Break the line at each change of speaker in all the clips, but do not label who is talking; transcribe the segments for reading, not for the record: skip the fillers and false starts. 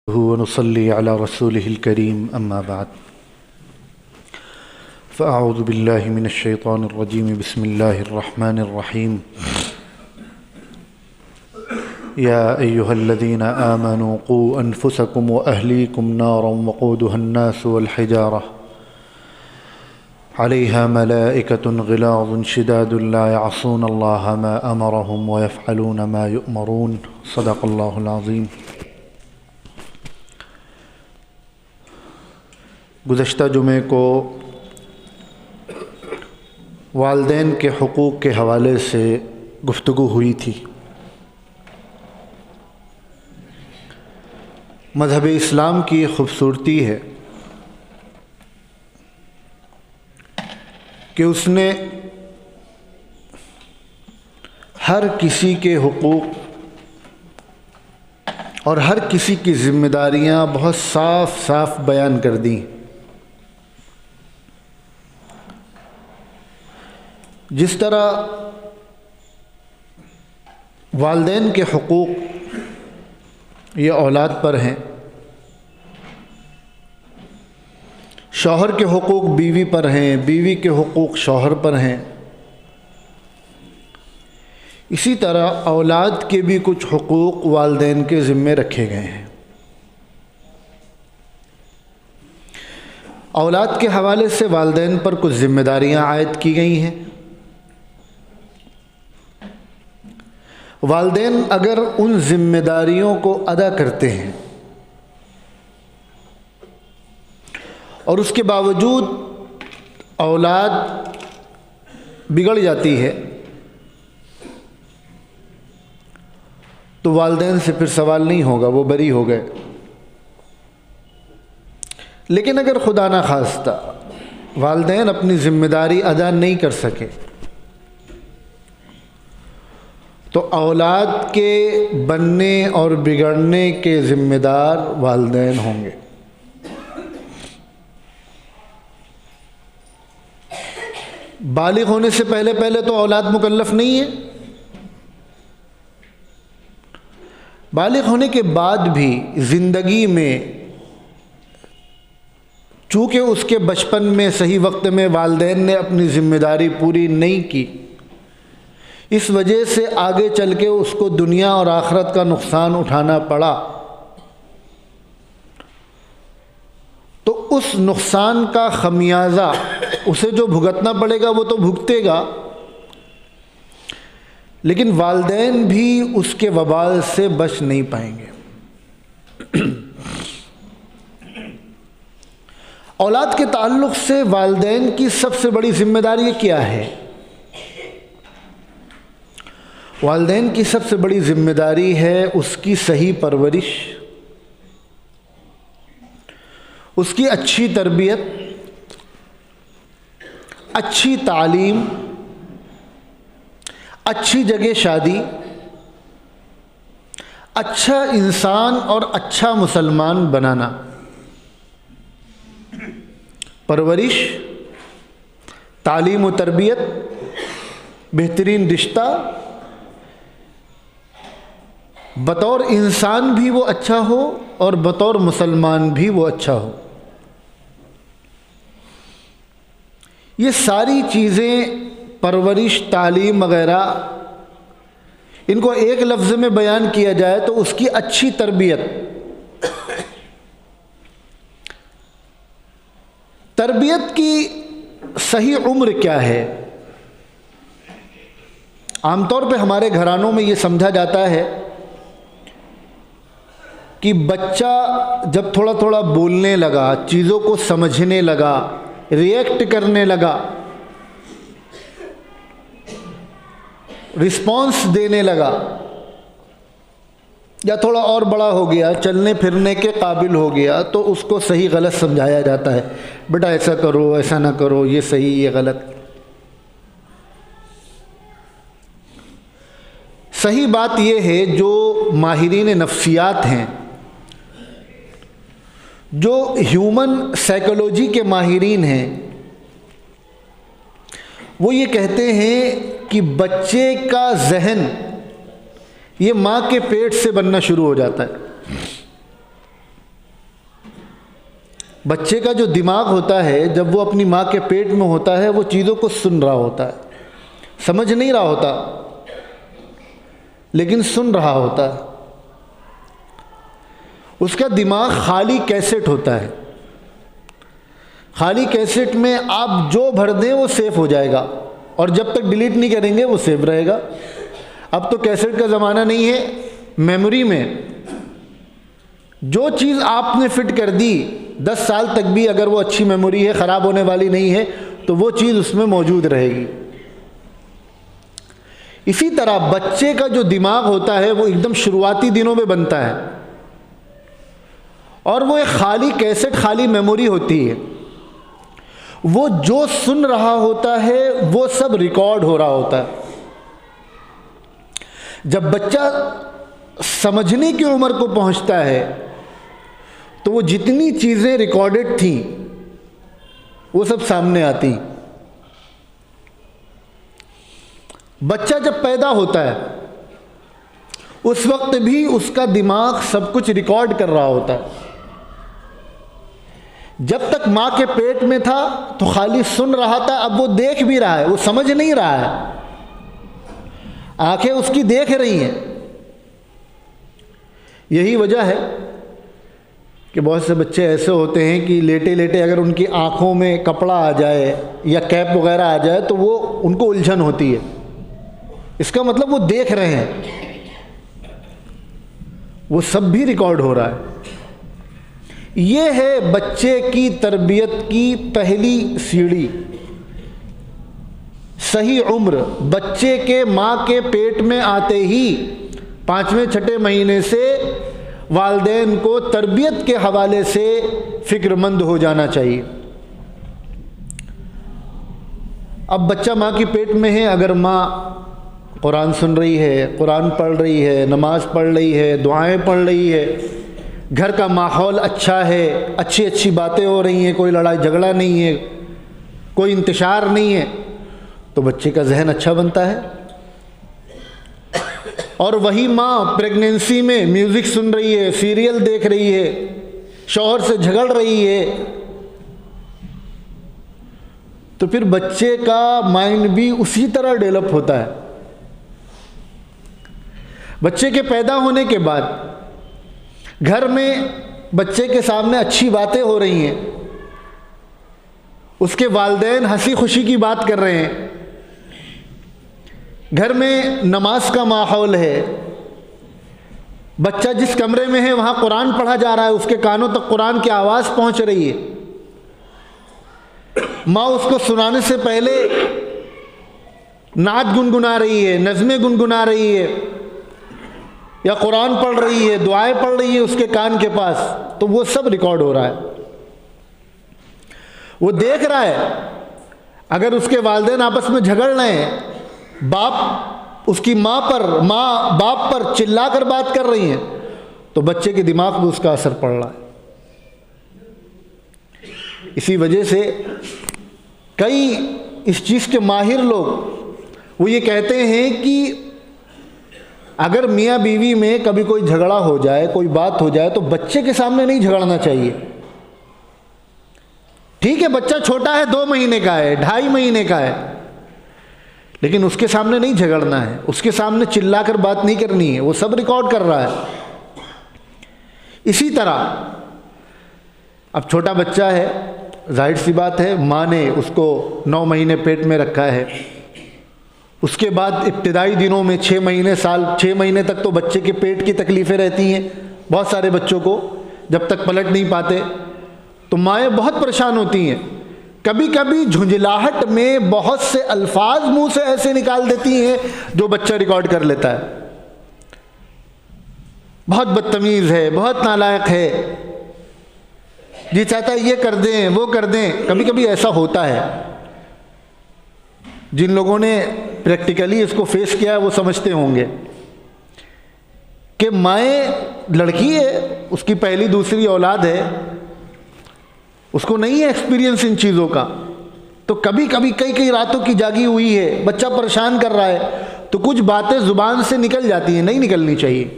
ونصلي على رسوله الكريم أما بعد فأعوذ بالله من الشيطان الرجيم بسم الله الرحمن الرحيم يا أيها الذين آمنوا قوا أنفسكم وأهليكم نارا وقودها الناس والحجارة عليها ملائكة غلاظ شداد لا يعصون الله ما أمرهم ويفعلون ما يؤمرون صدق الله العظيم۔ گزشتہ جمعے کو والدین کے حقوق کے حوالے سے گفتگو ہوئی تھی۔ مذہب اسلام کی خوبصورتی ہے کہ اس نے ہر کسی کے حقوق اور ہر کسی کی ذمہ داریاں بہت صاف صاف بیان کر دیں۔ جس طرح والدین کے حقوق یہ اولاد پر ہیں، شوہر کے حقوق بیوی پر ہیں، بیوی کے حقوق شوہر پر ہیں، اسی طرح اولاد کے بھی کچھ حقوق والدین کے ذمے رکھے گئے ہیں۔ اولاد کے حوالے سے والدین پر کچھ ذمہ داریاں عائد کی گئی ہیں۔ والدین اگر ان ذمہ داریوں کو ادا کرتے ہیں اور اس کے باوجود اولاد بگڑ جاتی ہے تو والدین سے پھر سوال نہیں ہوگا، وہ بری ہو گئے۔ لیکن اگر خدا نخواستہ والدین اپنی ذمہ داری ادا نہیں کر سکے تو اولاد کے بننے اور بگڑنے کے ذمہ دار والدین ہوں گے۔ بالغ ہونے سے پہلے تو اولاد مکلف نہیں ہے، بالغ ہونے کے بعد بھی زندگی میں چونکہ اس کے بچپن میں صحیح وقت میں والدین نے اپنی ذمہ داری پوری نہیں کی، اس وجہ سے آگے چل کے اس کو دنیا اور آخرت کا نقصان اٹھانا پڑا، تو اس نقصان کا خمیازہ اسے جو بھگتنا پڑے گا وہ تو بھگتے گا، لیکن والدین بھی اس کے وبال سے بچ نہیں پائیں گے۔ اولاد کے تعلق سے والدین کی سب سے بڑی ذمہ داری کیا ہے؟ والدین کی سب سے بڑی ذمہ داری ہے اس کی صحیح پرورش، اس کی اچھی تربیت، اچھی تعلیم، اچھی جگہ شادی، اچھا انسان اور اچھا مسلمان بنانا۔ پرورش، تعلیم و تربیت، بہترین رشتہ، بطور انسان بھی وہ اچھا ہو اور بطور مسلمان بھی وہ اچھا ہو۔ یہ ساری چیزیں پرورش، تعلیم وغیرہ، ان کو ایک لفظ میں بیان کیا جائے تو اس کی اچھی تربیت۔ تربیت کی صحیح عمر کیا ہے؟ عام طور پہ ہمارے گھرانوں میں یہ سمجھا جاتا ہے کہ بچہ جب تھوڑا تھوڑا بولنے لگا، چیزوں کو سمجھنے لگا، ریئیکٹ کرنے لگا، رسپانس دینے لگا، یا تھوڑا اور بڑا ہو گیا، چلنے پھرنے کے قابل ہو گیا، تو اس کو صحیح غلط سمجھایا جاتا ہے، بیٹا ایسا کرو، ایسا نہ کرو، یہ صحیح یہ غلط۔ صحیح بات یہ ہے، جو ماہرین نفسیات ہیں، جو ہیومن سائیکولوجی کے ماہرین ہیں، وہ یہ کہتے ہیں کہ بچے کا ذہن یہ ماں کے پیٹ سے بننا شروع ہو جاتا ہے۔ بچے کا جو دماغ ہوتا ہے جب وہ اپنی ماں کے پیٹ میں ہوتا ہے وہ چیزوں کو سن رہا ہوتا ہے، سمجھ نہیں رہا ہوتا لیکن سن رہا ہوتا ہے۔ اس کا دماغ خالی کیسٹ ہوتا ہے، خالی کیسٹ میں آپ جو بھر دیں وہ سیو ہو جائے گا، اور جب تک ڈیلیٹ نہیں کریں گے وہ سیو رہے گا۔ اب تو کیسٹ کا زمانہ نہیں ہے، میموری میں جو چیز آپ نے فٹ کر دی 10 سال تک بھی اگر وہ اچھی میموری ہے، خراب ہونے والی نہیں ہے، تو وہ چیز اس میں موجود رہے گی۔ اسی طرح بچے کا جو دماغ ہوتا ہے وہ ایک دم شروعاتی دنوں میں بنتا ہے، اور وہ ایک خالی کیسٹ، خالی میموری ہوتی ہے۔ وہ جو سن رہا ہوتا ہے وہ سب ریکارڈ ہو رہا ہوتا ہے۔ جب بچہ سمجھنے کی عمر کو پہنچتا ہے تو وہ جتنی چیزیں ریکارڈڈ تھیں وہ سب سامنے آتی۔ بچہ جب پیدا ہوتا ہے اس وقت بھی اس کا دماغ سب کچھ ریکارڈ کر رہا ہوتا ہے۔ جب تک ماں کے پیٹ میں تھا تو خالی سن رہا تھا، اب وہ دیکھ بھی رہا ہے، وہ سمجھ نہیں رہا ہے، آنکھیں اس کی دیکھ رہی ہیں۔ یہی وجہ ہے کہ بہت سے بچے ایسے ہوتے ہیں کہ لیٹے لیٹے اگر ان کی آنکھوں میں کپڑا آ جائے یا کیپ وغیرہ آ جائے تو وہ ان کو الجھن ہوتی ہے، اس کا مطلب وہ دیکھ رہے ہیں۔ وہ سب بھی ریکارڈ ہو رہا ہے۔ یہ ہے بچے کی تربیت کی پہلی سیڑھی۔ صحیح عمر بچے کے ماں کے پیٹ میں آتے ہی 5ویں 6 مہینے سے والدین کو تربیت کے حوالے سے فکر مند ہو جانا چاہیے۔ اب بچہ ماں کی پیٹ میں ہے، اگر ماں قرآن سن رہی ہے، قرآن پڑھ رہی ہے، نماز پڑھ رہی ہے، دعائیں پڑھ رہی ہے، گھر کا ماحول اچھا ہے، اچھی اچھی باتیں ہو رہی ہیں، کوئی لڑائی جھگڑا نہیں ہے، کوئی انتشار نہیں ہے، تو بچے کا ذہن اچھا بنتا ہے۔ اور وہی ماں پریگننسی میں میوزک سن رہی ہے، سیریل دیکھ رہی ہے، شوہر سے جھگڑ رہی ہے، تو پھر بچے کا مائنڈ بھی اسی طرح ڈیولپ ہوتا ہے۔ بچے کے پیدا ہونے کے بعد گھر میں بچے کے سامنے اچھی باتیں ہو رہی ہیں، اس کے والدین ہنسی خوشی کی بات کر رہے ہیں، گھر میں نماز کا ماحول ہے، بچہ جس کمرے میں ہے وہاں قرآن پڑھا جا رہا ہے، اس کے کانوں تک قرآن کی آواز پہنچ رہی ہے، ماں اس کو سنانے سے پہلے نعت گنگنا رہی ہے، نظمیں گنگنا رہی ہے، یا قرآن پڑھ رہی ہے، دعائیں پڑھ رہی ہے اس کے کان کے پاس، تو وہ سب ریکارڈ ہو رہا ہے۔ وہ دیکھ رہا ہے اگر اس کے والدین آپس میں جھگڑ رہے ہیں، باپ اس کی ماں باپ پر چلا کر بات کر رہی ہیں، تو بچے کے دماغ میں اس کا اثر پڑ رہا ہے۔ اسی وجہ سے کئی اس چیز کے ماہر لوگ وہ یہ کہتے ہیں کہ اگر میاں بیوی میں کبھی کوئی جھگڑا ہو جائے، کوئی بات ہو جائے، تو بچے کے سامنے نہیں جھگڑنا چاہیے۔ ٹھیک ہے بچہ چھوٹا ہے، 2 مہینے کا ہے، 2.5 مہینے کا ہے، لیکن اس کے سامنے نہیں جھگڑنا ہے، اس کے سامنے چلا کر بات نہیں کرنی ہے، وہ سب ریکارڈ کر رہا ہے۔ اسی طرح اب چھوٹا بچہ ہے، ظاہر سی بات ہے ماں نے اس کو 9 مہینے پیٹ میں رکھا ہے، اس کے بعد ابتدائی دنوں میں 6 مہینے تک تو بچے کے پیٹ کی تکلیفیں رہتی ہیں، بہت سارے بچوں کو جب تک پلٹ نہیں پاتے تو مائیں بہت پریشان ہوتی ہیں، کبھی کبھی جھنجھلاہٹ میں بہت سے الفاظ منہ سے ایسے نکال دیتی ہیں جو بچہ ریکارڈ کر لیتا ہے، بہت بدتمیز ہے، بہت نالائق ہے، جی چاہتا ہے یہ کر دیں وہ کر دیں۔ کبھی کبھی ایسا ہوتا ہے، جن لوگوں نے پریکٹیکلی اس کو فیس کیا ہے وہ سمجھتے ہوں گے کہ مائیں لڑکی ہے، اس کی پہلی دوسری اولاد ہے، اس کو نہیں ہے ایکسپیرینس ان چیزوں کا، تو کبھی کبھی کئی راتوں کی جاگی ہوئی ہے، بچہ پریشان کر رہا ہے، تو کچھ باتیں زبان سے نکل جاتی ہیں، نہیں نکلنی چاہیے،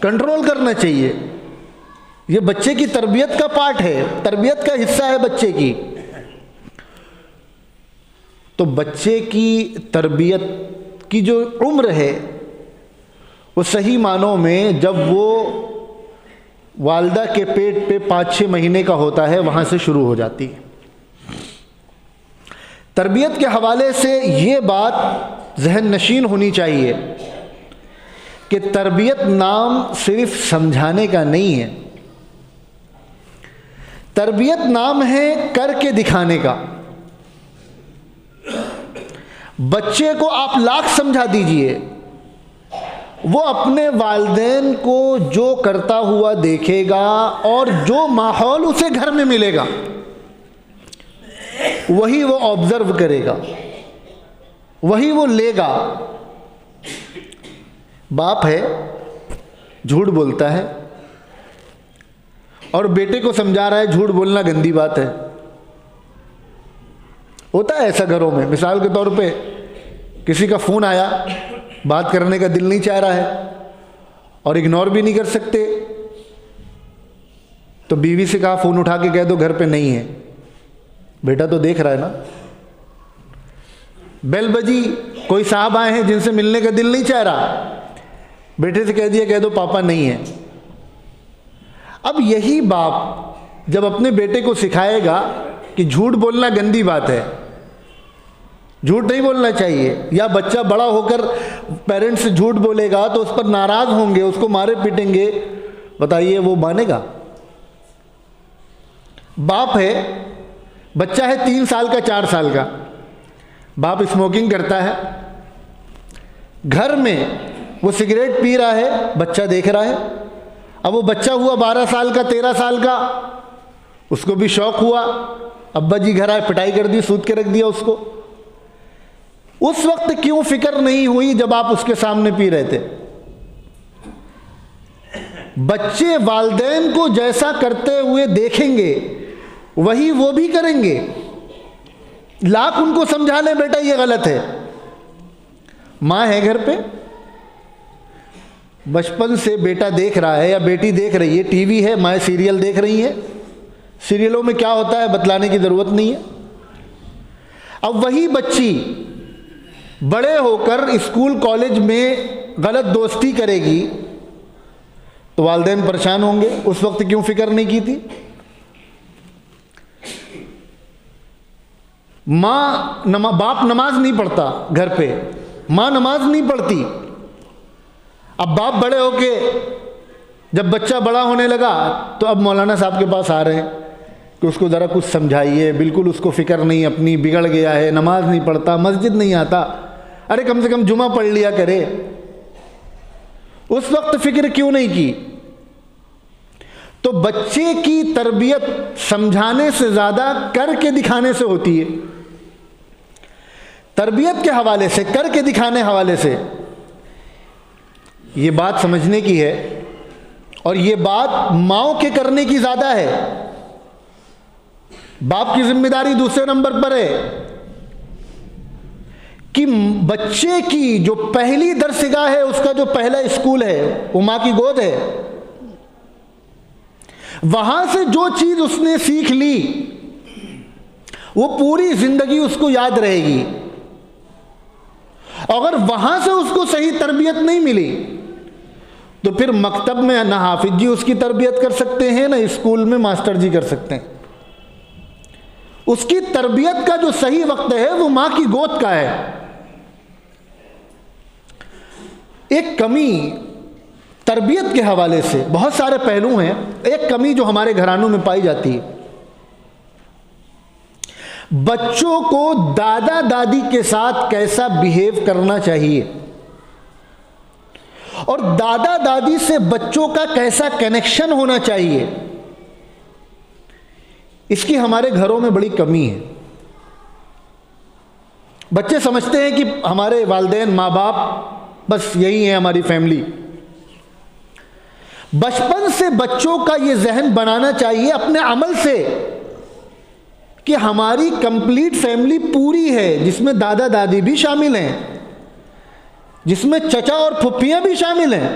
کنٹرول کرنا چاہیے۔ یہ بچے کی تربیت کا پارٹ ہے، تربیت کا حصہ ہے بچے کی. تو بچے کی تربیت کی جو عمر ہے وہ صحیح معنوں میں جب وہ والدہ کے پیٹ پہ 5-6 مہینے کا ہوتا ہے وہاں سے شروع ہو جاتی ہے. تربیت کے حوالے سے یہ بات ذہن نشین ہونی چاہیے کہ تربیت نام صرف سمجھانے کا نہیں ہے، تربیت نام ہے کر کے دکھانے کا. بچے کو آپ لاکھ سمجھا دیجئے، وہ اپنے والدین کو جو کرتا ہوا دیکھے گا اور جو ماحول اسے گھر میں ملے گا وہی وہ آبزرو کرے گا، وہی وہ لے گا. باپ ہے، جھوٹ بولتا ہے اور بیٹے کو سمجھا رہا ہے جھوٹ بولنا گندی بات ہے. ہوتا ہے ایسا گھروں میں. مثال کے طور پہ کسی کا فون آیا، بات کرنے کا دل نہیں چاہ رہا ہے اور اگنور بھی نہیں کر سکتے، تو بیوی سے کہا فون اٹھا کے کہہ دو گھر پہ نہیں ہے. بیٹا تو دیکھ رہا ہے نا. بیل بجی، کوئی صاحب آئے ہیں جن سے ملنے کا دل نہیں چاہ رہا، بیٹے سے کہہ دیا کہہ دو پاپا نہیں ہے. اب یہی باپ جب اپنے بیٹے کو سکھائے گا کہ جھوٹ بولنا گندی بات ہے، جھوٹ نہیں بولنا چاہیے، یا بچہ بڑا ہو کر پیرنٹس سے جھوٹ بولے گا تو اس پر ناراض ہوں گے، اس کو مارے پیٹیں گے، بتائیے وہ مانے گا؟ باپ ہے، بچہ ہے 3 سال کا 4 سال کا، باپ اسموکنگ کرتا ہے، گھر میں وہ سگریٹ پی رہا ہے، بچہ دیکھ رہا ہے. اب وہ بچہ ہوا 12 سال کا 13 سال کا، اس کو بھی شوق ہوا، ابا جی گھر آئے پٹائی کر دی، سود کے رکھ دیا اس کو. اس وقت کیوں فکر نہیں ہوئی جب آپ اس کے سامنے پی رہے تھے؟ بچے والدین کو جیسا کرتے ہوئے دیکھیں گے وہی وہ بھی کریں گے. لاکھ ان کو سمجھا لیں بیٹا یہ غلط ہے. ماں ہے گھر پہ، بچپن سے بیٹا دیکھ رہا ہے یا بیٹی دیکھ رہی ہے، ٹی وی ہے، ماں سیریل دیکھ رہی ہیں، سیریلوں میں کیا ہوتا ہے بتلانے کی ضرورت نہیں ہے. اب وہی بچی بڑے ہو کر اسکول کالج میں غلط دوستی کرے گی تو والدین پریشان ہوں گے. اس وقت کیوں فکر نہیں کی تھی؟ باپ نماز نہیں پڑھتا گھر پہ، ماں نماز نہیں پڑھتی. اب باپ بڑے ہو کے جب بچہ بڑا ہونے لگا تو اب مولانا صاحب کے پاس آ رہے ہیں کہ اس کو ذرا کچھ سمجھائیے، بالکل اس کو فکر نہیں اپنی، بگڑ گیا ہے، نماز نہیں پڑھتا، مسجد نہیں آتا، ارے کم سے کم جمعہ پڑھ لیا کرے. اس وقت فکر کیوں نہیں کی؟ تو بچے کی تربیت سمجھانے سے زیادہ کر کے دکھانے سے ہوتی ہے. تربیت کے حوالے سے، کر کے دکھانے حوالے سے یہ بات سمجھنے کی ہے، اور یہ بات ماؤں کے کرنے کی زیادہ ہے. باپ کی ذمہ داری دوسرے نمبر پر ہے کہ بچے کی جو پہلی درسگاہ ہے، اس کا جو پہلا اسکول ہے وہ ماں کی گود ہے. وہاں سے جو چیز اس نے سیکھ لی وہ پوری زندگی اس کو یاد رہے گی. اگر وہاں سے اس کو صحیح تربیت نہیں ملی تو پھر مکتب میں نہ حافظ جی اس کی تربیت کر سکتے ہیں، نہ اسکول میں ماسٹر جی کر سکتے ہیں. اس کی تربیت کا جو صحیح وقت ہے وہ ماں کی گود کا ہے. ایک کمی تربیت کے حوالے سے، بہت سارے پہلو ہیں، ایک کمی جو ہمارے گھرانوں میں پائی جاتی ہے، بچوں کو دادا دادی کے ساتھ کیسا بیہیو کرنا چاہیے اور دادا دادی سے بچوں کا کیسا کنیکشن ہونا چاہیے، اس کی ہمارے گھروں میں بڑی کمی ہے. بچے سمجھتے ہیں کہ ہمارے والدین ماں باپ بس یہی ہے ہماری فیملی. بچپن سے بچوں کا یہ ذہن بنانا چاہیے اپنے عمل سے کہ ہماری کمپلیٹ فیملی پوری ہے، جس میں دادا دادی بھی شامل ہیں، جس میں چچا اور پھپھیاں بھی شامل ہیں.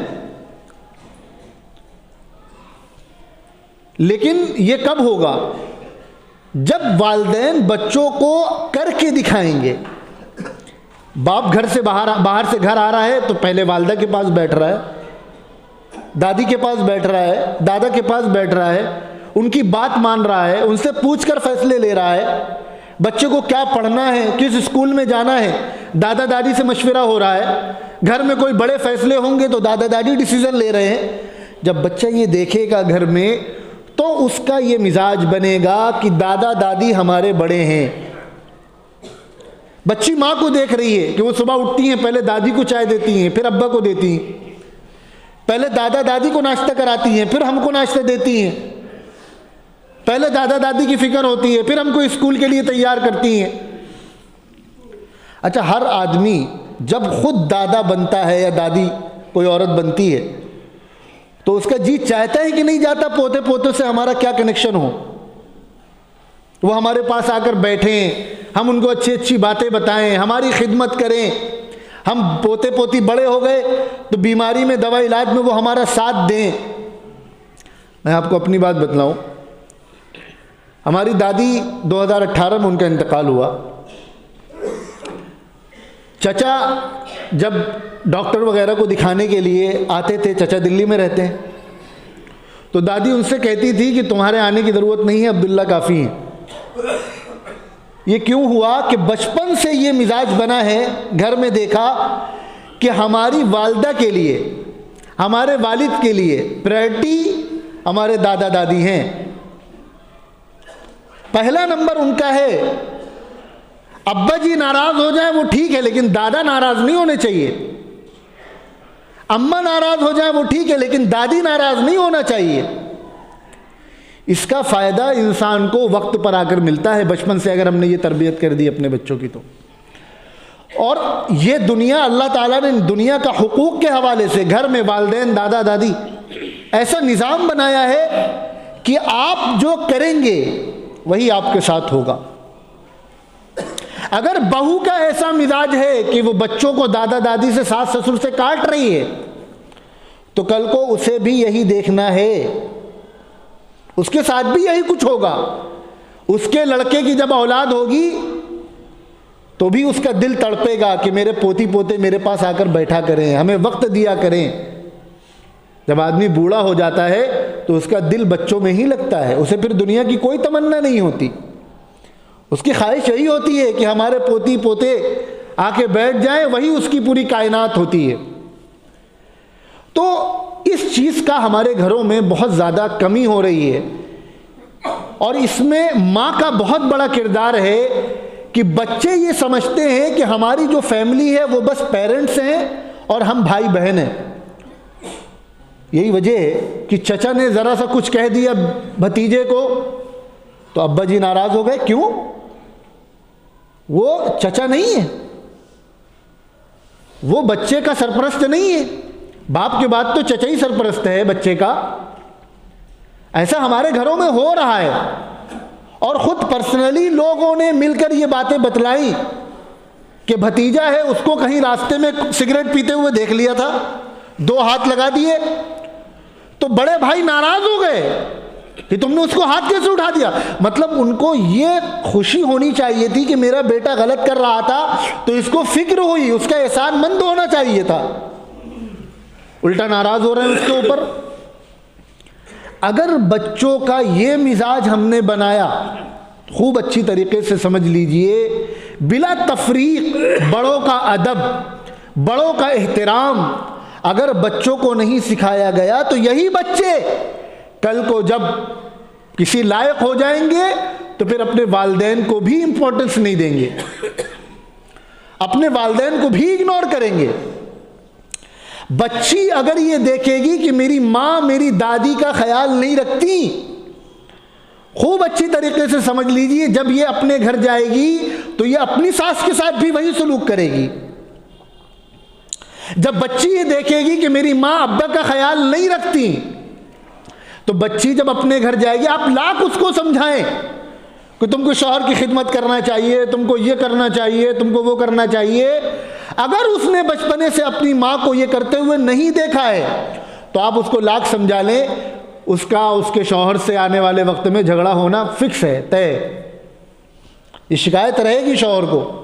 لیکن یہ کب ہوگا؟ جب والدین بچوں کو کر کے دکھائیں گے. باپ گھر سے باہر سے گھر آ رہا ہے تو پہلے والدہ کے پاس بیٹھ رہا ہے، دادی کے پاس بیٹھ رہا ہے، دادا کے پاس بیٹھ رہا ہے، ان کی بات مان رہا ہے، ان سے پوچھ کر فیصلے لے رہا ہے. بچے کو کیا پڑھنا ہے، کس اسکول میں جانا ہے، دادا دادی سے مشورہ ہو رہا ہے. گھر میں کوئی بڑے فیصلے ہوں گے تو دادا دادی ڈیسیژن لے رہے ہیں. جب بچہ یہ دیکھے گا گھر میں تو اس کا یہ مزاج بنے گا کہ دادا دادی ہمارے بڑے ہیں. بچی ماں کو دیکھ رہی ہے کہ وہ صبح اٹھتی ہیں، پہلے دادی کو چائے دیتی ہیں، پھر ابا کو دیتی ہیں، پہلے دادا دادی کو ناشتہ کراتی ہیں، پھر ہم کو ناشتہ دیتی ہیں، پہلے دادا دادی کی فکر ہوتی ہے، پھر ہم کو اسکول کے لیے تیار کرتی ہیں. اچھا، ہر آدمی جب خود دادا بنتا ہے یا دادی کوئی عورت بنتی ہے تو اس کا جی چاہتا ہے کہ نہیں جاتا پوتے پوتے سے ہمارا کیا کنیکشن ہو، وہ ہمارے پاس آ کر بیٹھیں، ہم ان کو اچھی اچھی باتیں بتائیں، ہماری خدمت کریں. ہم پوتے پوتی بڑے ہو گئے تو بیماری میں دوا علاج میں وہ ہمارا ساتھ دیں. میں آپ کو اپنی بات بتلاؤں، ہماری دادی 2018 میں ان کا انتقال ہوا. چچا جب ڈاکٹر وغیرہ کو دکھانے کے لیے آتے تھے، چچا دلی میں رہتے ہیں، تو دادی ان سے کہتی تھی کہ تمہارے آنے کی ضرورت نہیں ہے، عبداللہ کافی ہیں. یہ کیوں ہوا کہ بچپن سے یہ مزاج بنا ہے، گھر میں دیکھا کہ ہماری والدہ کے لیے، ہمارے والد کے لیے پرائرٹی ہمارے دادا دادی ہیں. پہلا نمبر ان کا ہے. ابا جی ناراض ہو جائیں وہ ٹھیک ہے، لیکن دادا ناراض نہیں ہونے چاہیے. اماں ناراض ہو جائیں وہ ٹھیک ہے، لیکن دادی ناراض نہیں ہونا چاہیے. اس کا فائدہ انسان کو وقت پر آ کر ملتا ہے بچپن سے، اگر ہم نے یہ تربیت کر دی اپنے بچوں کی تو. اور یہ دنیا، اللہ تعالیٰ نے دنیا کا حقوق کے حوالے سے گھر میں والدین دادا دادی ایسا نظام بنایا ہے کہ آپ جو کریں گے وہی آپ کے ساتھ ہوگا. اگر بہو کا ایسا مزاج ہے کہ وہ بچوں کو دادا دادی سے، ساس سسر سے کاٹ رہی ہے تو کل کو اسے بھی یہی دیکھنا ہے، اس کے ساتھ بھی یہی کچھ ہوگا. اس کے لڑکے کی جب اولاد ہوگی تو بھی اس کا دل تڑپے گا کہ میرے پوتی پوتے میرے پاس آ کر بیٹھا کریں، ہمیں وقت دیا کریں. جب آدمی بوڑھا ہو جاتا ہے تو اس کا دل بچوں میں ہی لگتا ہے، اسے پھر دنیا کی کوئی تمنا نہیں ہوتی. اس کی خواہش یہی ہوتی ہے کہ ہمارے پوتی پوتے آ کے بیٹھ جائیں، وہی اس کی پوری کائنات ہوتی ہے. تو اس چیز کا ہمارے گھروں میں بہت زیادہ کمی ہو رہی ہے، اور اس میں ماں کا بہت بڑا کردار ہے کہ بچے یہ سمجھتے ہیں کہ ہماری جو فیملی ہے وہ بس پیرنٹس ہیں اور ہم بھائی بہن ہیں. یہی وجہ ہے کہ چچا نے ذرا سا کچھ کہہ دیا بھتیجے کو تو ابا جی ناراض ہو گئے. کیوں؟ وہ چچا نہیں ہے، وہ بچے کا سرپرست نہیں ہے. باپ کے بعد تو چچا ہی سرپرست ہے بچے کا. ایسا ہمارے گھروں میں ہو رہا ہے، اور خود پرسنلی لوگوں نے مل کر یہ باتیں بتلائیں کہ بھتیجا ہے، اس کو کہیں راستے میں سگریٹ پیتے ہوئے دیکھ لیا تھا، 2 ہاتھ لگا دیے تو بڑے بھائی ناراض ہو گئے کہ تم نے اس کو ہاتھ کیسے اٹھا دیا. مطلب ان کو یہ خوشی ہونی چاہیے تھی کہ میرا بیٹا غلط کر رہا تھا تو اس کو فکر ہوئی، اس کا احسان مند ہونا چاہیے تھا. الٹا ناراض ہو رہے ہیں اس کے اوپر. اگر بچوں کا یہ مزاج ہم نے بنایا، خوب اچھی طریقے سے سمجھ لیجئے، بلا تفریق بڑوں کا ادب، بڑوں کا احترام اگر بچوں کو نہیں سکھایا گیا تو یہی بچے کل کو جب کسی لائق ہو جائیں گے تو پھر اپنے والدین کو بھی امپورٹنس نہیں دیں گے، اپنے والدین کو بھی اگنور کریں گے. بچی اگر یہ دیکھے گی کہ میری ماں میری دادی کا خیال نہیں رکھتی، خوب اچھی طریقے سے سمجھ لیجئے جب یہ اپنے گھر جائے گی تو یہ اپنی ساس کے ساتھ بھی وہی سلوک کرے گی. جب بچی یہ دیکھے گی کہ میری ماں ابا کا خیال نہیں رکھتی تو بچی جب اپنے گھر جائے گی، آپ لاکھ اس کو سمجھائیں کہ تم کو شوہر کی خدمت کرنا چاہیے، تم کو یہ کرنا چاہیے، تم کو وہ کرنا چاہیے، اگر اس نے بچپنے سے اپنی ماں کو یہ کرتے ہوئے نہیں دیکھا ہے تو آپ اس کو لاکھ سمجھا لیں، اس کا اس کے شوہر سے آنے والے وقت میں جھگڑا ہونا فکس ہے، طے، یہ شکایت رہے گی شوہر کو۔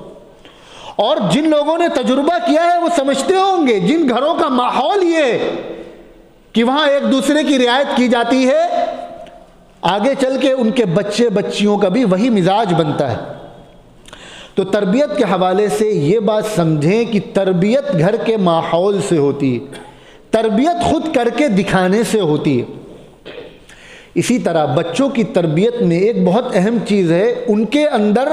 اور جن لوگوں نے تجربہ کیا ہے وہ سمجھتے ہوں گے، جن گھروں کا ماحول یہ ہے کہ وہاں ایک دوسرے کی رعایت کی جاتی ہے، آگے چل کے ان کے بچے بچیوں کا بھی وہی مزاج بنتا ہے۔ تو تربیت کے حوالے سے یہ بات سمجھیں کہ تربیت گھر کے ماحول سے ہوتی ہے، تربیت خود کر کے دکھانے سے ہوتی ہے۔ اسی طرح بچوں کی تربیت میں ایک بہت اہم چیز ہے، ان کے اندر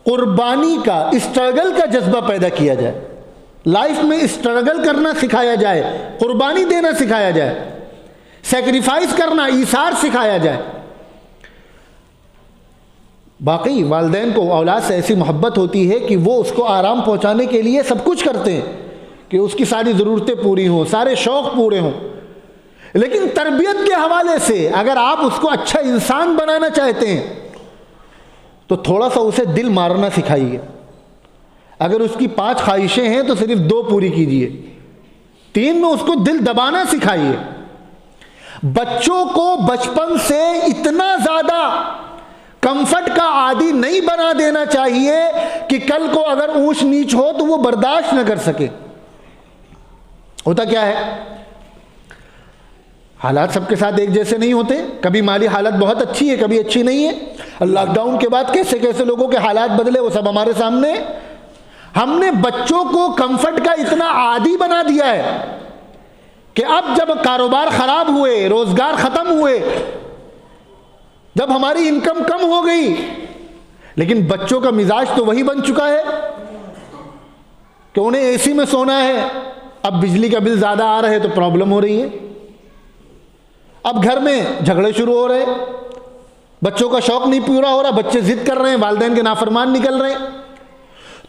قربانی کا، اسٹرگل کا جذبہ پیدا کیا جائے، لائف میں اسٹرگل کرنا سکھایا جائے، قربانی دینا سکھایا جائے، سیکریفائس کرنا، ایثار سکھایا جائے۔ باقی والدین کو اولاد سے ایسی محبت ہوتی ہے کہ وہ اس کو آرام پہنچانے کے لیے سب کچھ کرتے ہیں کہ اس کی ساری ضرورتیں پوری ہوں، سارے شوق پورے ہوں، لیکن تربیت کے حوالے سے اگر آپ اس کو اچھا انسان بنانا چاہتے ہیں تو تھوڑا سا اسے دل مارنا سکھائیے۔ اگر اس کی 5 خواہشیں ہیں تو صرف 2 پوری کیجیے، 3 میں اس کو دل دبانا سکھائیے۔ بچوں کو بچپن سے اتنا زیادہ کمفرٹ کا عادی نہیں بنا دینا چاہیے کہ کل کو اگر اونچ نیچ ہو تو وہ برداشت نہ کر سکے۔ ہوتا کیا ہے، حالات سب کے ساتھ ایک جیسے نہیں ہوتے، کبھی مالی حالت بہت اچھی ہے، کبھی اچھی نہیں ہے۔ لاک ڈاؤن کے بعد کیسے کیسے لوگوں کے حالات بدلے وہ سب ہمارے سامنے۔ ہم نے بچوں کو کمفرٹ کا اتنا عادی بنا دیا ہے کہ اب جب کاروبار خراب ہوئے، روزگار ختم ہوئے، جب ہماری انکم کم ہو گئی، لیکن بچوں کا مزاج تو وہی بن چکا ہے کہ انہیں اے سی میں سونا ہے، اب بجلی کا بل زیادہ آ رہا ہے تو پرابلم ہو رہی ہے، اب گھر میں جھگڑے شروع ہو رہے، بچوں کا شوق نہیں پورا ہو رہا، بچے ضد کر رہے ہیں، والدین کے نافرمان نکل رہے ہیں۔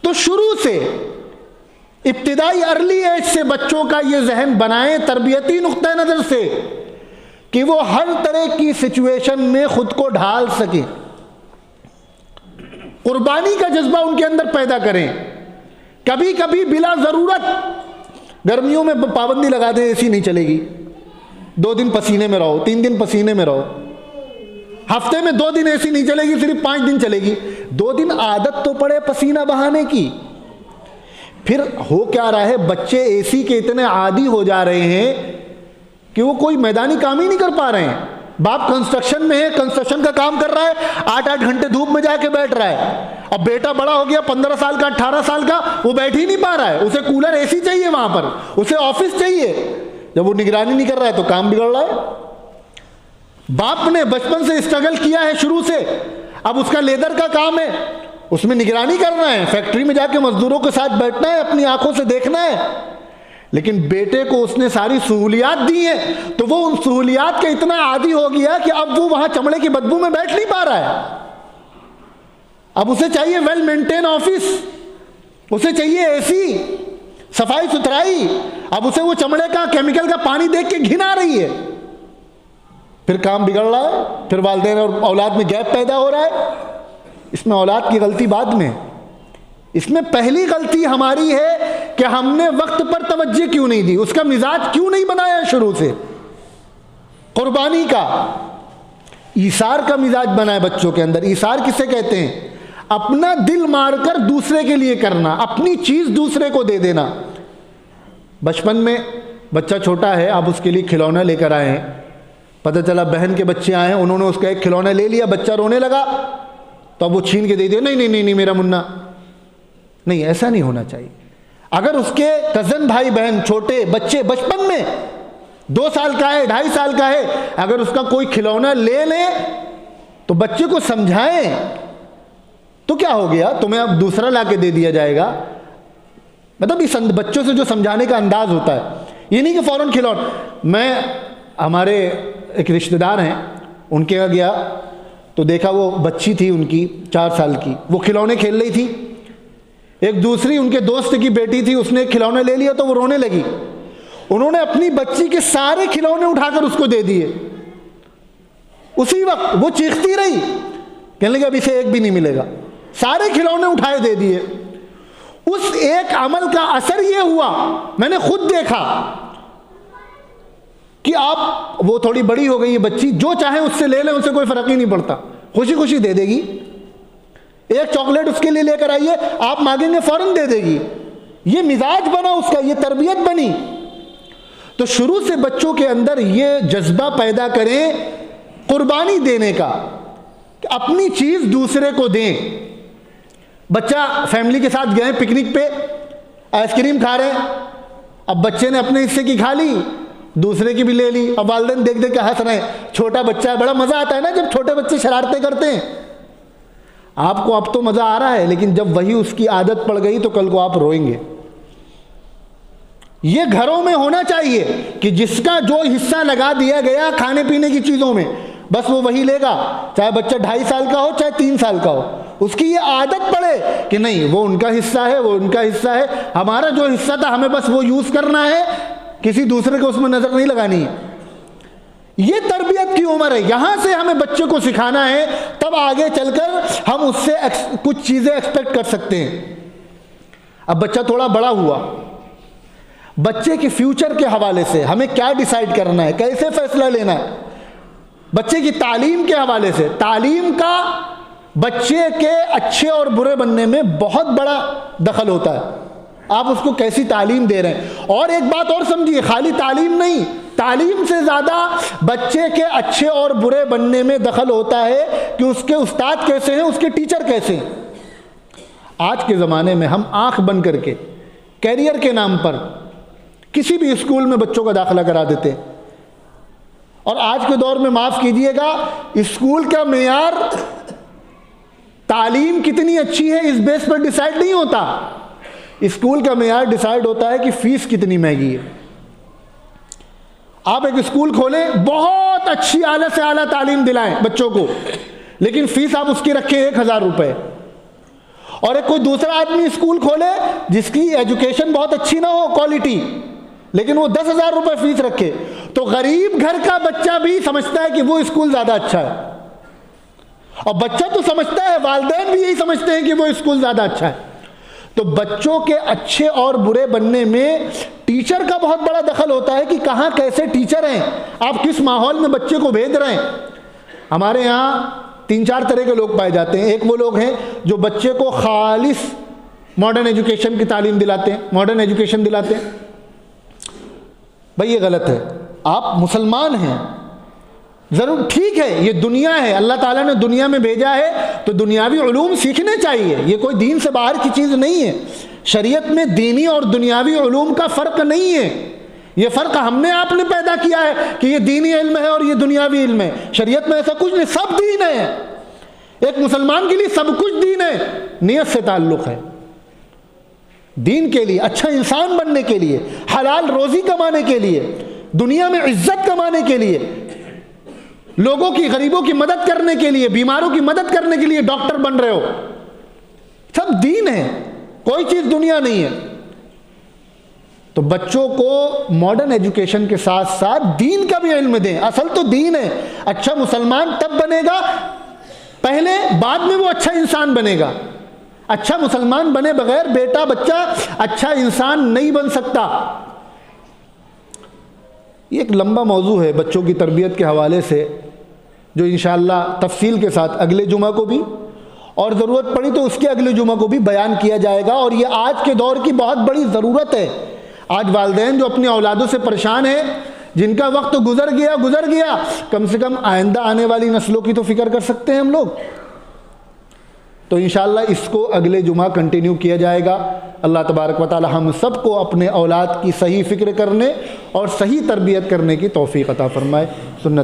تو شروع سے ابتدائی ارلی ایج سے بچوں کا یہ ذہن بنائیں تربیتی نقطہ نظر سے کہ وہ ہر طرح کی سچویشن میں خود کو ڈھال سکیں، قربانی کا جذبہ ان کے اندر پیدا کریں۔ کبھی کبھی بلا ضرورت گرمیوں میں پابندی لگا دیں، اے سی نہیں چلے گی، 2 دن پسینے میں رہو، 3 دن پسینے میں رہو، ہفتے میں 2 دن اے سی نہیں چلے گی، صرف 5 دن چلے گی، 2 دن عادت تو پڑے پسینہ بہانے کی۔ پھر ہو کیا رہا ہے، بچے اے سی کے اتنے عادی ہو جا رہے ہیں کہ وہ کوئی میدانی کام ہی نہیں کر پا رہے ہیں۔ باپ کنسٹرکشن میں ہے، کنسٹرکشن کا کام کر رہا ہے، 8-8 گھنٹے دھوپ میں جا کے بیٹھ رہا ہے، اب بیٹا بڑا ہو گیا 15 سال کا 18 سال کا، وہ بیٹھ ہی نہیں پا رہا ہے، اسے کولر اے سی چاہیے، وہاں پر اسے آفس چاہیے، جب وہ نگرانی نہیں کر رہا ہے تو کام بگڑ رہا ہے۔ باپ نے بچپن سے اسٹرگل کیا ہے شروع سے، اب اس کا لیبر کا کام ہے، اس میں نگرانی کرنا ہے، فیکٹری میں جا کے مزدوروں کے ساتھ بیٹھنا ہے، اپنی آنکھوں سے دیکھنا ہے، لیکن بیٹے کو اس نے ساری سہولیات دی ہیں تو وہ ان سہولیات کے اتنا عادی ہو گیا کہ اب وہ وہاں چمڑے کی بدبو میں بیٹھ نہیں پا رہا ہے، اب اسے چاہیے ویل مینٹین آفس، اسے چاہیے اے سی، صفائی ستھرائی، اب اسے وہ چمڑے کا کیمیکل کا پانی دیکھ کے گھن آ رہی ہے، پھر کام بگڑ رہا ہے، پھر والدین اور اولاد میں گیپ پیدا ہو رہا ہے۔ اس میں اولاد کی غلطی بعد میں، اس میں پہلی غلطی ہماری ہے کہ ہم نے وقت پر توجہ کیوں نہیں دی، اس کا مزاج کیوں نہیں بنایا شروع سے، قربانی کا، ایثار کا مزاج بنائے بچوں کے اندر۔ ایثار کسے کہتے ہیں؟ اپنا دل مار کر دوسرے کے لیے کرنا، اپنی چیز دوسرے کو دے دینا۔ بچپن میں بچہ چھوٹا ہے، آپ اس کے لیے کھلونا لے کر آئے ہیں، پتہ چلا بہن کے بچے آئے ہیں، انہوں نے اس کا ایک کھلونا لے لیا، بچہ رونے لگا تو اب وہ چھین کے دے دیا، نہیں نہیں نہیں میرا منا، نہیں، ایسا نہیں ہونا چاہیے۔ اگر اس کے کزن بھائی بہن چھوٹے بچے بچپن میں 2 سال کا ہے، 2.5 سال کا ہے، اگر اس کا کوئی کھلونا لے لیں تو بچے کو سمجھائیں، تو کیا ہو گیا، تمہیں اب دوسرا لا کے دے دیا جائے گا۔ مطلب اس بچوں سے جو سمجھانے کا انداز ہوتا ہے، یہ نہیں کہ فوراً کھلونا۔ میں ہمارے ایک رشتہ دار ہیں، ان کے گیا تو دیکھا وہ بچی تھی ان کی 4 سال کی، وہ کھلونے کھیل رہی تھی، ایک دوسری ان کے دوست کی بیٹی تھی، اس نے ایک کھلونا لے لیا تو وہ رونے لگی، انہوں نے اپنی بچی کے سارے کھلونے اٹھا کر اس کو دے دیے، اسی وقت وہ چیختی رہی، کہنے لگا اب اسے ایک بھی نہیں ملے گا، سارے کھلونے اٹھائے دے دیے۔ اس ایک عمل کا اثر یہ ہوا، میں نے خود دیکھا کہ آپ وہ تھوڑی بڑی ہو گئی ہے بچی، جو چاہیں اس سے لے لیں، اسے کوئی فرق ہی نہیں پڑتا، خوشی خوشی دے دے گی. ایک چاکلیٹ اس کے لیے لے کر آئیے، آپ مانگیں گے فوراً دے دے گی. یہ مزاج بنا اس کا، یہ تربیت بنی. تو شروع سے بچوں کے اندر یہ جذبہ پیدا کریں قربانی دینے کا، کہ اپنی چیز دوسرے کو دیں. بچہ فیملی کے ساتھ گئے پکنک پہ، آئس کریم کھا رہے ہیں، اب بچے نے اپنے حصے کی کھا لی، دوسرے کی بھی لے لی. اب والدین دیکھ دیکھ کے ہنس رہے ہیں، چھوٹا بچہ ہے. بڑا مزہ آتا ہے نا جب چھوٹے بچے شرارتیں کرتے ہیں. آپ کو اب تو مزہ آ رہا ہے، لیکن جب وہی اس کی عادت پڑ گئی تو کل کو آپ روئیں گے. یہ گھروں میں ہونا چاہیے کہ جس کا جو حصہ لگا دیا گیا کھانے پینے کی چیزوں میں، بس وہ وہی لے گا، چاہے بچہ 2.5 سال کا ہو چاہے 3 سال کا ہو. اس کی یہ عادت پڑے کہ نہیں، وہ ان کا حصہ ہے، وہ ان کا حصہ ہے، ہمارا جو حصہ تھا ہمیں بس وہ یوز کرنا ہے، کسی دوسرے کو اس میں نظر نہیں لگانی ہے. یہ تربیت کی عمر ہے، یہاں سے ہمیں بچے کو سکھانا ہے، تب آگے چل کر ہم اس سے کچھ چیزیں ایکسپیکٹ کر سکتے ہیں. اب بچہ تھوڑا بڑا ہوا، بچے کے فیوچر کے حوالے سے ہمیں کیا ڈیسائیڈ کرنا ہے، کیسے فیصلہ لینا ہے. بچے کی تعلیم کے حوالے سے، تعلیم کا بچے کے اچھے اور برے بننے میں بہت بڑا دخل ہوتا ہے. آپ اس کو کیسی تعلیم دے رہے ہیں. اور ایک بات اور سمجھیے، خالی تعلیم نہیں، تعلیم سے زیادہ بچے کے اچھے اور برے بننے میں دخل ہوتا ہے کہ اس کے استاد کیسے ہیں، اس کے ٹیچر کیسے ہیں. آج کے زمانے میں ہم آنکھ بند کر کے کیریئر کے نام پر کسی بھی اسکول میں بچوں کا داخلہ کرا دیتے ہیں. اور آج کے دور میں معاف کیجئے گا، اسکول کا معیار تعلیم کتنی اچھی ہے اس بیس پر ڈیسائیڈ نہیں ہوتا. اسکول کا معیار ڈیسائیڈ ہوتا ہے کہ فیس کتنی مہنگی ہے. آپ ایک اسکول کھولیں، بہت اچھی اعلیٰ سے اعلیٰ تعلیم دلائیں بچوں کو، لیکن فیس آپ اس کی رکھیں 1000 روپے. اور ایک کوئی دوسرا آدمی اسکول کھولے جس کی ایجوکیشن بہت اچھی نہ ہو، کوالٹی، لیکن وہ 10,000 روپے فیس رکھے، تو غریب گھر کا بچہ بھی سمجھتا ہے کہ وہ اسکول زیادہ اچھا ہے. اور بچہ تو سمجھتا ہے، والدین بھی یہی سمجھتے ہیں کہ وہ اسکول زیادہ اچھا ہے. تو بچوں کے اچھے اور برے بننے میں ٹیچر کا بہت بڑا دخل ہوتا ہے کہ کہاں کیسے ٹیچر ہیں، آپ کس ماحول میں بچے کو بھیج رہے ہیں. ہمارے یہاں 3-4 طرح کے لوگ پائے جاتے ہیں. ایک وہ لوگ ہیں جو بچے کو خالص ماڈرن ایجوکیشن کی تعلیم دلاتے ہیں، ماڈرن ایجوکیشن دلاتے ہیں. بھئی یہ غلط ہے. آپ مسلمان ہیں، ضرور ٹھیک ہے، یہ دنیا ہے، اللہ تعالیٰ نے دنیا میں بھیجا ہے تو دنیاوی علوم سیکھنے چاہیے. یہ کوئی دین سے باہر کی چیز نہیں ہے. شریعت میں دینی اور دنیاوی علوم کا فرق نہیں ہے. یہ فرق ہم نے آپ نے پیدا کیا ہے کہ یہ دینی علم ہے اور یہ دنیاوی علم ہے. شریعت میں ایسا کچھ نہیں، سب دین ہے. ایک مسلمان کے لیے سب کچھ دین ہے. نیت سے تعلق ہے، دین کے لیے، اچھا انسان بننے کے لیے، حلال روزی کمانے کے لیے، دنیا میں عزت کمانے کے لیے، لوگوں کی، غریبوں کی مدد کرنے کے لیے، بیماروں کی مدد کرنے کے لیے ڈاکٹر بن رہے ہو. سب دین ہے، کوئی چیز دنیا نہیں ہے. تو بچوں کو ماڈرن ایجوکیشن کے ساتھ ساتھ دین کا بھی علم دیں. اصل تو دین ہے. اچھا مسلمان تب بنے گا پہلے، بعد میں وہ اچھا انسان بنے گا. اچھا مسلمان بنے بغیر بیٹا بچہ اچھا انسان نہیں بن سکتا. یہ ایک لمبا موضوع ہے بچوں کی تربیت کے حوالے سے، جو انشاءاللہ تفصیل کے ساتھ اگلے جمعہ کو بھی، اور ضرورت پڑی تو اس کے اگلے جمعہ کو بھی بیان کیا جائے گا. اور یہ آج کے دور کی بہت بڑی ضرورت ہے. آج والدین جو اپنی اولادوں سے پریشان ہیں، جن کا وقت گزر گیا، کم سے کم آئندہ آنے والی نسلوں کی تو فکر کر سکتے ہیں ہم لوگ. تو انشاءاللہ اس کو اگلے جمعہ کنٹینیو کیا جائے گا. اللہ تبارک و تعالی ہم سب کو اپنے اولاد کی صحیح فکر کرنے اور صحیح تربیت کرنے کی توفیق عطا فرمائے. سنت